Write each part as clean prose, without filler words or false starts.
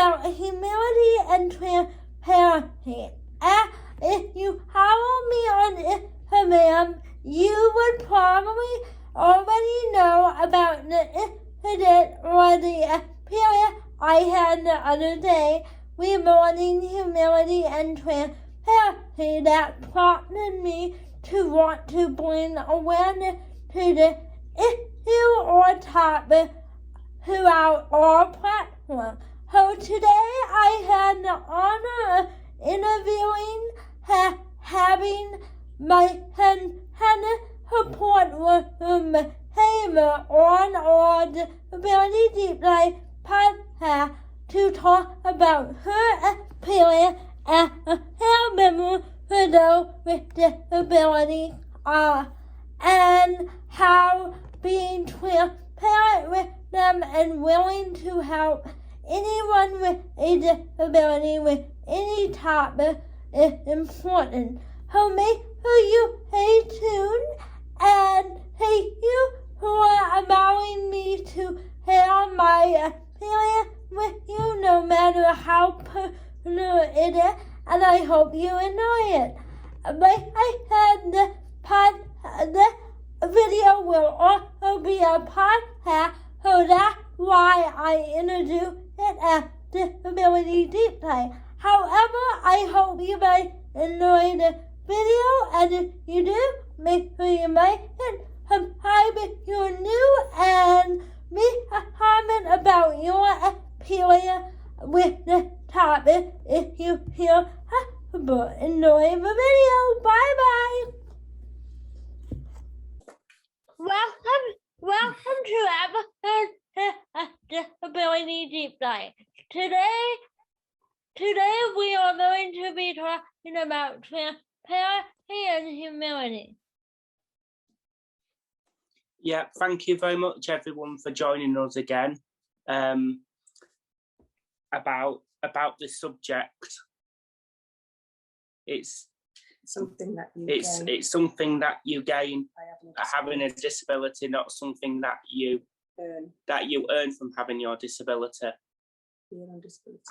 about humility and transparency. If you follow me on Instagram, you would probably already know about the incident or the experience I had the other day regarding humility and transparency that prompted me to want to bring awareness to the issue or topic throughout our platform. So today I had the honor of interviewing, having my support with Hamer on our Disability Deep Dive podcast to talk about her experience as a care member for those with disabilities and how being transparent with them and willing to help anyone with a disability with any topic is important. So make sure you stay tuned, and thank you for allowing me to share my experience with you, no matter how personal it is, and I hope you enjoy it. Like I said, this video will also be a podcast, so that's why I introduced it as Disability Deep Dive. However, I hope you guys enjoy the video, and if you do, make sure you like it, subscribe if you're new, and leave a comment about your experience with this topic if you feel comfortable. Enjoy the video. Bye bye. Welcome to episode Disability Deep Dive. Today we are going to be talking about transparency and humility. Yeah, thank you very much, everyone, for joining us again about this subject. It's something that you it's something that you gain having a disability, not something that you earn from having your disability.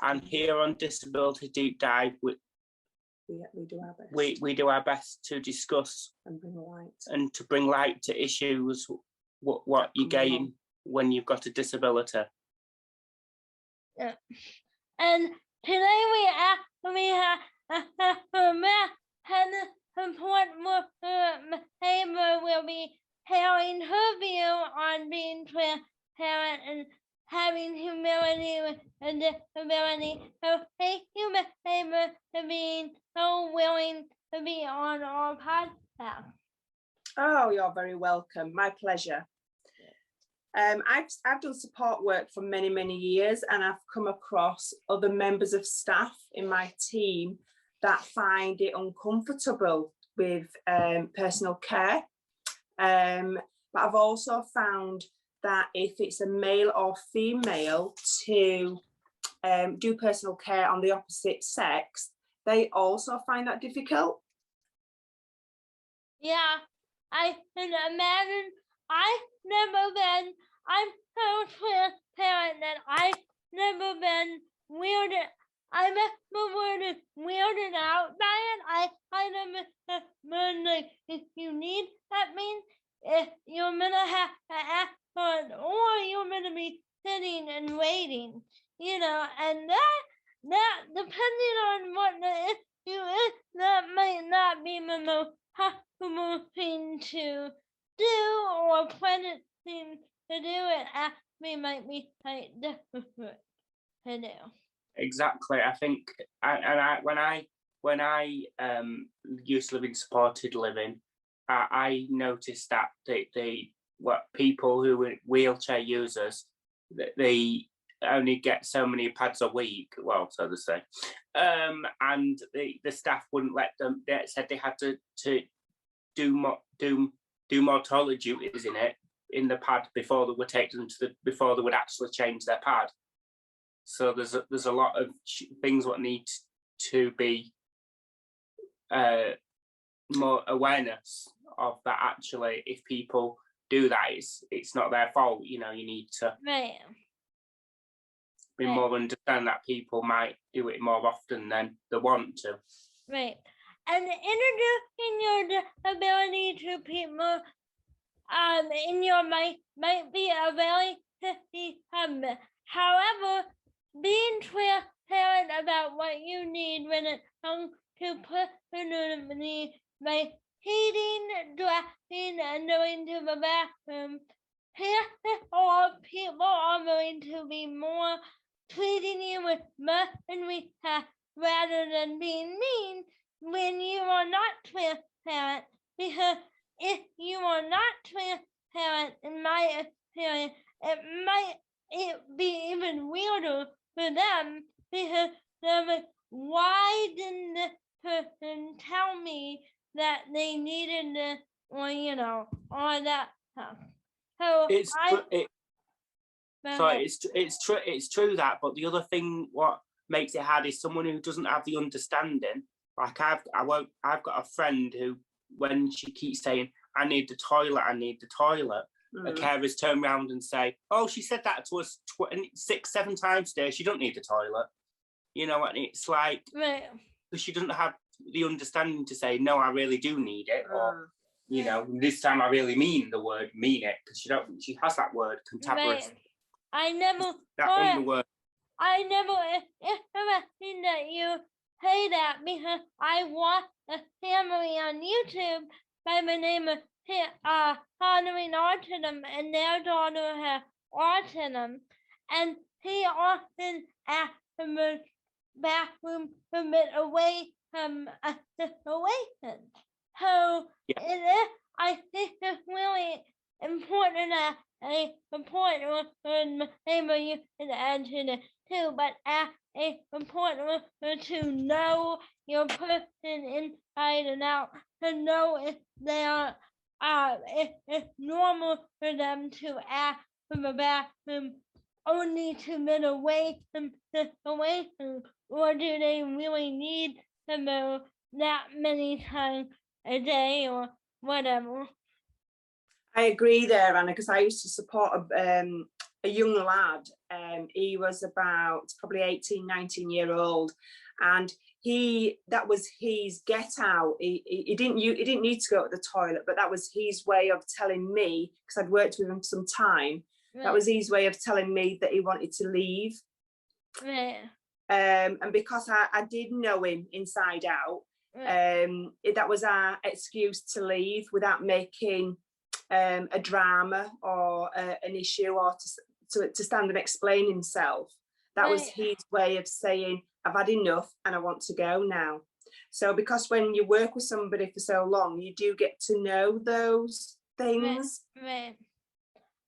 And here on Disability Deep Dive, we do our best. We do our best to discuss and to bring light to issues, what you gain when you've got a disability. Yeah. And today we have Hamer will be sharing her view on being transparent and having humility with a disability. So thank you, Ms. Hamer, for being so willing to be on our podcast. Oh, you're very welcome. My pleasure. I've done support work for many years, and I've come across other members of staff in my team that find it uncomfortable with personal care. But I've also found that if it's a male or female to do personal care on the opposite sex, they also find that difficult. Yeah, I can imagine. I'm so transparent that I've never been weirded. I never weirded out by it. I never been like, if you need that means if you're gonna have to ask for it, or you're gonna be sitting and waiting, and that depending on what the issue is, that might not be the most comfortable thing to do, or pleasant thing to do. It actually might be quite difficult to do. Exactly. I think, when I used to live in supported living, I noticed that people who were wheelchair users, they only get so many pads a week. Well, so to say, and the staff wouldn't let them. They said they had to do more toilet duties in the pad before they would take them before they would actually change their pad. So there's a lot of things what need to be more awareness of that. Actually, if people do that, it's not their fault. You need to. Right. be more understand that people might do it more often than they want to. Right. And introducing your disability to people in your might be a very tricky habit. However, being transparent about what you need when it comes to personal needs, like heating, dressing, and going to the bathroom, or people are going to be more treating you with love and respect rather than being mean when you are not transparent. Because if you are not transparent, in my experience, it be even weirder for them because they're like, why didn't this person tell me that they needed this, or all that stuff. So it's true that, but the other thing what makes it hard is someone who doesn't have the understanding. Like I've got a friend who, when she keeps saying, I need the toilet, the carers turn around and say, oh, she said that to us 6-7 times today, she don't need the toilet. And it's like, because she doesn't have the understanding to say, no, I really do need it, or this time I really mean it, because she has that word cantabrous. I never that word. I never interesting that you say that, because I watched a family on YouTube by the name of Honoring Autism, and their daughter has autism, and he often asked the bathroom a bit away from a situation. So I think it's really important that a important maybe you can add to this too, but it's important to know your person inside and out, to know if they are it's normal for them to ask from the bathroom only to get away from the situation, or do they really need to go that many times a day or whatever? I agree there, Anna, because I used to support a young lad. He was about probably 18, 19-year-old, and that was his get out. He didn't need to go to the toilet, but that was his way of telling me, because I'd worked with him for some time. That was his way of telling me that he wanted to leave. And because I did know him inside out, that was our excuse to leave without making a drama or an issue, or to stand and explain himself. That was his way of saying, I've had enough and I want to go now. So because when you work with somebody for so long, you do get to know those things.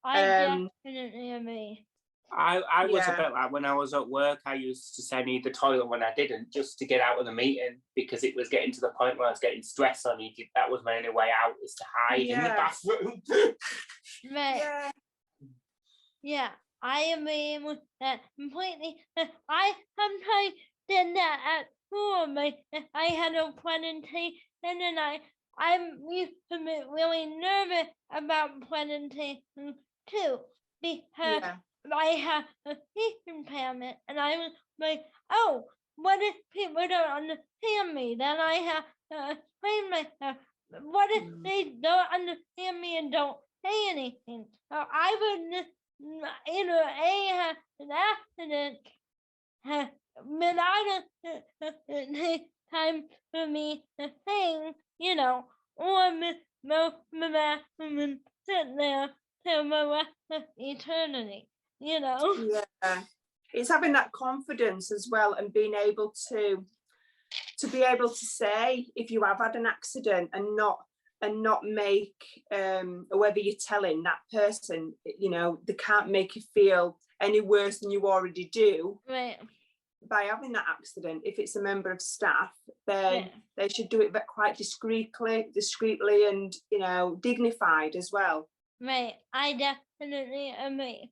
I definitely agree. I was a bit like, when I was at work, I used to say I need the toilet when I didn't, just to get out of the meeting, because it was getting to the point where I was getting stressed. That was my only way out, is to hide in the bathroom. Yeah, I agree with that completely. I sometimes did that at home. I had a presentation, and I'm used to be really nervous about presentation too, because I have a speech impairment, and I was like, oh, what if people don't understand me? Then I have to explain myself. What if they don't understand me and don't say anything? I would just either have an accident without a time for me to sing, or the bathroom sit there till the rest of eternity, It's having that confidence as well, and being able to be able to say if you have had an accident, and not make whether you're telling that person, they can't make you feel any worse than you already do by having that accident. If it's a member of staff, then they should do it quite discreetly and dignified as well. I definitely agree.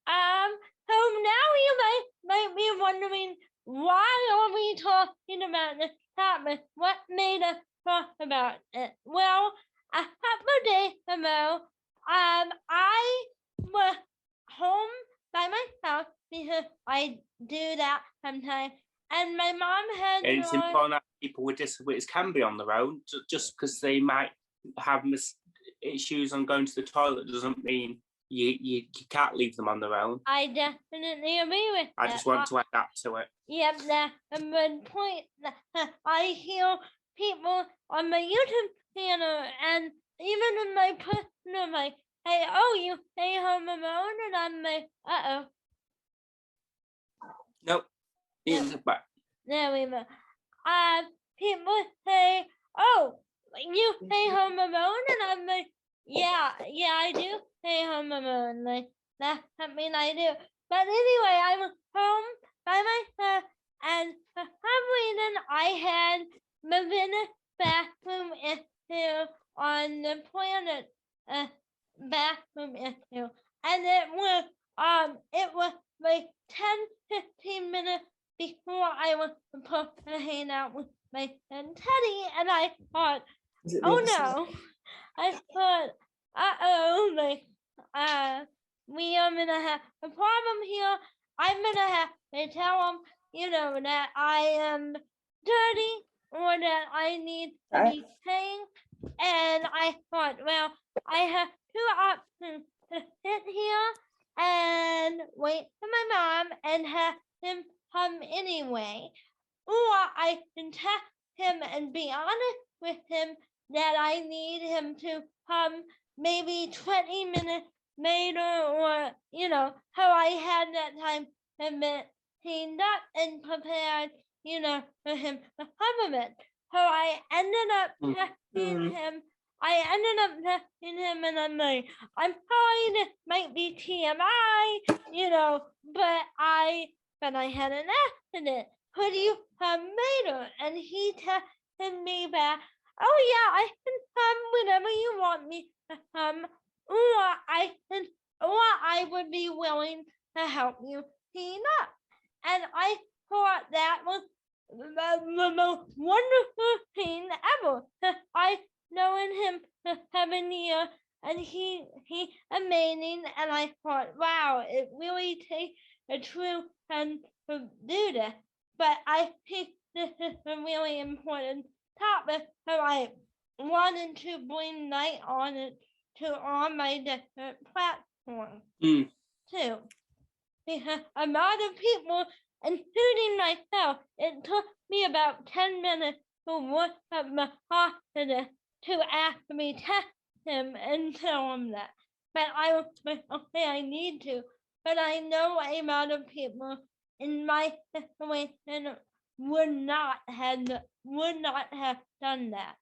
So now you might be wondering, why are we talking about this topic? What made us talk about it? Well, a couple of days ago, I was home by myself because I do that sometimes. And my mom had And it's important that people with disabilities can be on their own. Just because they might have issues on going to the toilet doesn't mean you can't leave them on their own. I definitely agree with that. I just want to add that to it. Yep, that's a good point. I hear people on my YouTube channel and even in my personal life, hey, oh, you stay home alone? And I'm like, uh-oh. Nope. Yep. But There we go. People say, oh, you stay home alone? And I'm like, yeah, I do stay home alone. Like, that's something I do. But anyway, I was home by myself, and for some reason, I had the Venice bathroom issue on the planet bathroom issue. And it was like 10-15 minutes before I was supposed to hang out with my friend Teddy, and I thought, oh no, I thought, uh-oh, like, we are gonna have a problem here. I'm gonna have to tell him, you know, that I am dirty or that I need to be paying. And I thought, well, I have two options: to sit here and wait for my mom and have him come anyway, or I can text him and be honest with him that I need him to come maybe 20 minutes later, or, you know, how I had that time to get cleaned up and prepared, you know, for him to come in. So I ended up texting him. And I'm like, I'm sorry, this might be TMI, you know, but I had an accident. Could you come later? And he texted me back, oh yeah, I can come whenever you want me to come, or I would be willing to help you clean up. And I thought that was the most wonderful thing ever. I known him for 7 years, and he amazing. And I thought, wow, it really takes a true friend to do this. But I think this is a really important topic, so I wanted to bring light on it to all my different platforms too. Because a lot of people, including myself, it took me about 10 minutes to work up the hospital to actually text him and tell him that. But I was like, okay, I need to. But I know a lot of people in my situation would not have done that.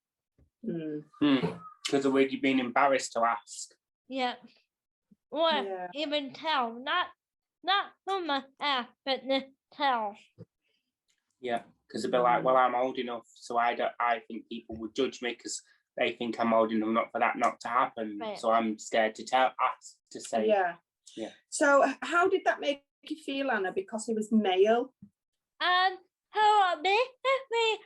Because would you been embarrassed to ask? Yeah. Or even tell. Not from my ask, but just tell. Yeah, because they'd be like, well, I'm old enough, so I think people would judge me because they think I'm old enough not for that not to happen. Right. So I'm scared to ask to say. Yeah. So how did that make you feel, Anna? Because he was male. So basically,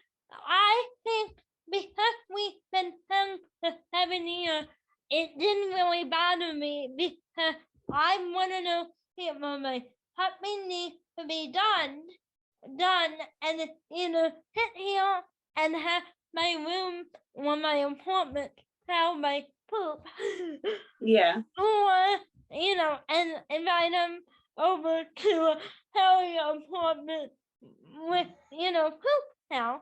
I think because we've been friends for 7 years, it didn't really bother me because I'm one of those people like something needs to be done, and you know, sit here and have my room or my apartment smell my poop. Yeah. Or, you know, and invite them over to a healthy apartment with, you know, poop smell.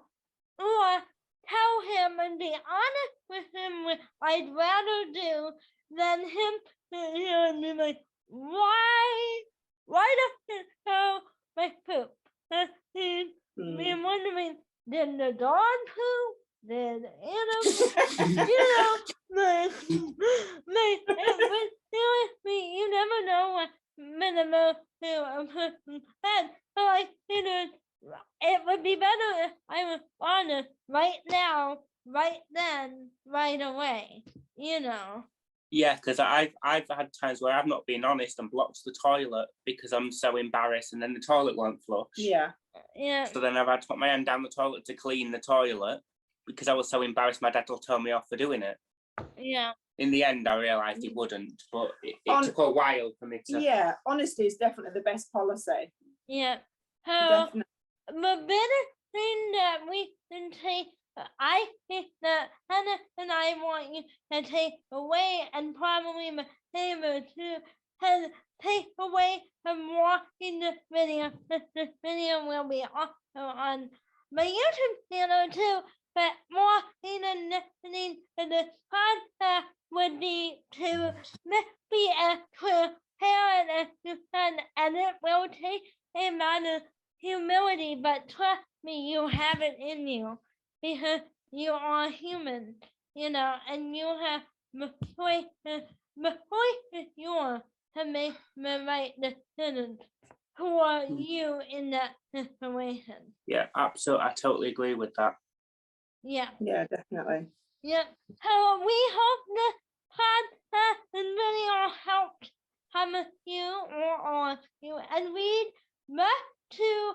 Or tell him and be honest with him what I'd rather do than him sit here and be like, why does it smell like poop? I'm wondering, did the dog poop? Did you know, like seriously, you never know what minimal to a person's head. So I figured it would be better if I was honest right now, right then, right away, you know. Yeah, because I've had times where I've not been honest and blocked the toilet because I'm so embarrassed, and then the toilet won't flush. Yeah. So then I've had to put my hand down the toilet to clean the toilet because I was so embarrassed my dad will tell me off for doing it. Yeah. in the end, I realised it wouldn't, but it took a while for me to. Yeah, honesty is definitely the best policy. Yeah. So Definitely. the better thing that we can take, I think that Hannah and I want you to take away, and probably my neighbor too, has take away from watching this video. This video will be also on my YouTube channel too, but watching and listening to this podcast would be to be a transparent and it will take a lot of humility, but trust me, you have it in you because you are human, and you have the choice is yours to make the right decisions for you in that situation. Yeah, absolutely. I totally agree with that. Yeah. Yeah, definitely. Yeah. So we hope this podcast and video helped some of you or all of you, and we'd love to.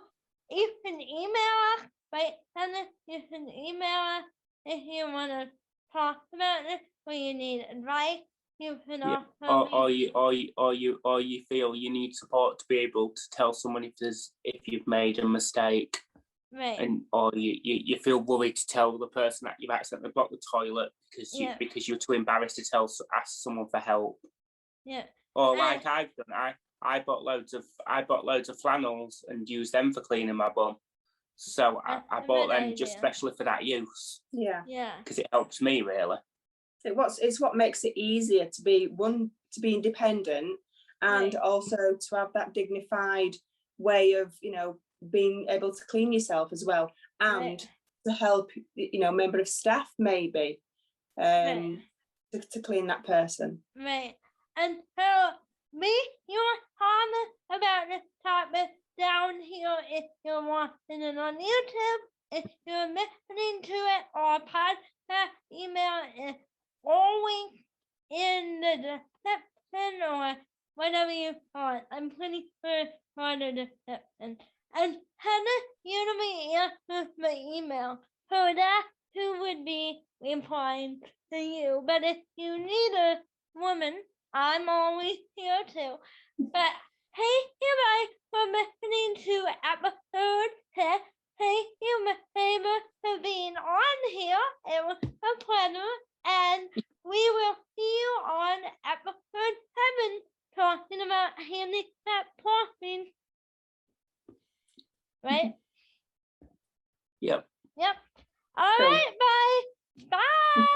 You can email us, right? Dennis? You can email us if you want to talk about this, or you need advice. You can Yeah. also Or you feel you need support to be able to tell someone if you've made a mistake. right. And or you feel worried to tell the person that you've accidentally blocked the toilet because you're too embarrassed to ask someone for help. Yeah. Or like I've done, I bought loads of flannels and used them for cleaning my bum. So I bought them just especially for that use. Yeah. Yeah. Because it helps me really. It's what makes it easier to be independent, and also to have that dignified way of being able to clean yourself as well, and to help member of staff maybe to clean that person. Right. And so leave your comments about this topic down here if you're watching it on YouTube. If you're listening to it or podcast, email is always in the description or whatever you call it. I'm pretty sure it's on the description. And Hannah usually answers my email, so that's who would be replying to you. But if you need a woman, I'm always here too. But thank you guys for listening to episode 10. Thank you, Miss Faber, for being on here. It was a pleasure. And we will see you on episode 7, talking about handicap crossing. Right? Yep. Yep. All right, bye. Bye.